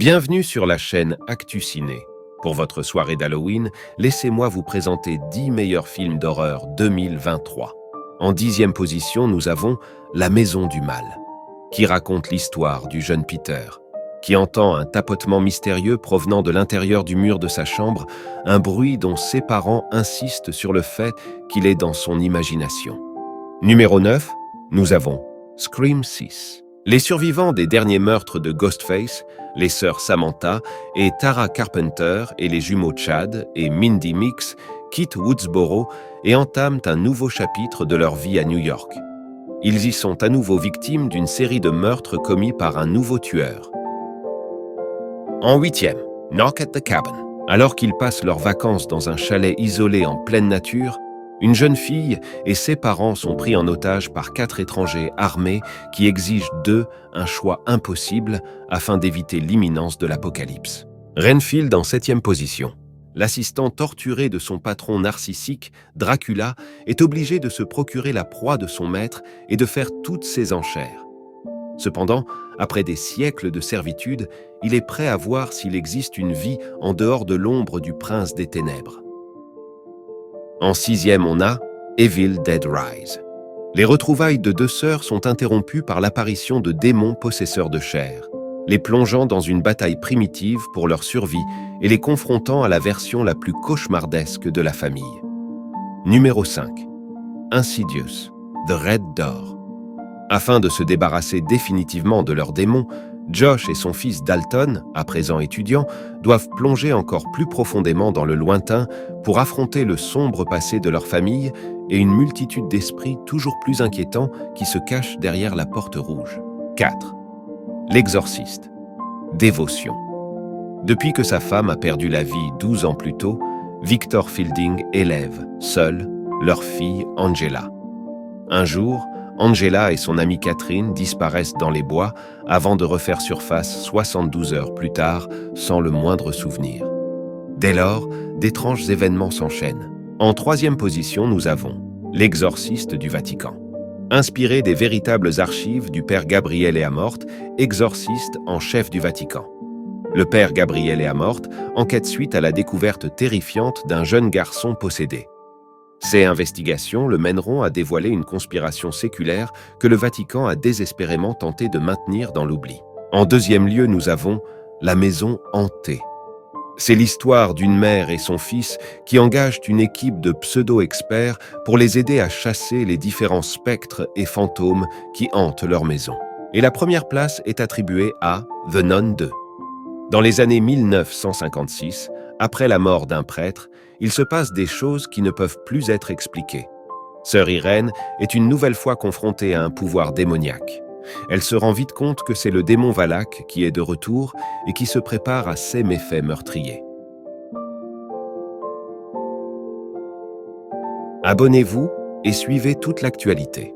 Bienvenue sur la chaîne Actu Ciné. Pour votre soirée d'Halloween, laissez-moi vous présenter 10 meilleurs films d'horreur 2023. En 10e position, nous avons La Maison du Mal, qui raconte l'histoire du jeune Peter, qui entend un tapotement mystérieux provenant de l'intérieur du mur de sa chambre, un bruit dont ses parents insistent sur le fait qu'il est dans son imagination. Numéro 9, nous avons Scream 6. Les survivants des derniers meurtres de Ghostface, les sœurs Samantha et Tara Carpenter et les jumeaux Chad et Mindy Meeks quittent Woodsboro et entament un nouveau chapitre de leur vie à New York. Ils y sont à nouveau victimes d'une série de meurtres commis par un nouveau tueur. En 8e, Knock at the Cabin. Alors qu'ils passent leurs vacances dans un chalet isolé en pleine nature, une jeune fille et ses parents sont pris en otage par 4 étrangers armés qui exigent d'eux un choix impossible afin d'éviter l'imminence de l'apocalypse. Renfield en 7e position. L'assistant torturé de son patron narcissique, Dracula, est obligé de se procurer la proie de son maître et de faire toutes ses enchères. Cependant, après des siècles de servitude, il est prêt à voir s'il existe une vie en dehors de l'ombre du prince des ténèbres. En 6e, on a Evil Dead Rise. Les retrouvailles de 2 sœurs sont interrompues par l'apparition de démons possesseurs de chair, les plongeant dans une bataille primitive pour leur survie et les confrontant à la version la plus cauchemardesque de la famille. Numéro 5. Insidious, The Red Door. Afin de se débarrasser définitivement de leurs démons, Josh et son fils Dalton, à présent étudiants, doivent plonger encore plus profondément dans le lointain pour affronter le sombre passé de leur famille et une multitude d'esprits toujours plus inquiétants qui se cachent derrière la porte rouge. 4. L'exorciste. Dévotion. Depuis que sa femme a perdu la vie 12 ans plus tôt, Victor Fielding élève, seul, leur fille Angela. Un jour, Angela et son amie Catherine disparaissent dans les bois avant de refaire surface 72 heures plus tard sans le moindre souvenir. Dès lors, d'étranges événements s'enchaînent. En 3e position, nous avons L'exorciste du Vatican. Inspiré des véritables archives du père Gabriele Amort, exorciste en chef du Vatican. Le père Gabriele Amort enquête suite à la découverte terrifiante d'un jeune garçon possédé. Ces investigations le mèneront à dévoiler une conspiration séculaire que le Vatican a désespérément tenté de maintenir dans l'oubli. En 2e lieu, nous avons La Maison hantée. C'est l'histoire d'une mère et son fils qui engagent une équipe de pseudo-experts pour les aider à chasser les différents spectres et fantômes qui hantent leur maison. Et la première place est attribuée à The Nun 2. Dans les années 1956, après la mort d'un prêtre, il se passe des choses qui ne peuvent plus être expliquées. Sœur Irène est une nouvelle fois confrontée à un pouvoir démoniaque. Elle se rend vite compte que c'est le démon Valak qui est de retour et qui se prépare à ses méfaits meurtriers. Abonnez-vous et suivez toute l'actualité.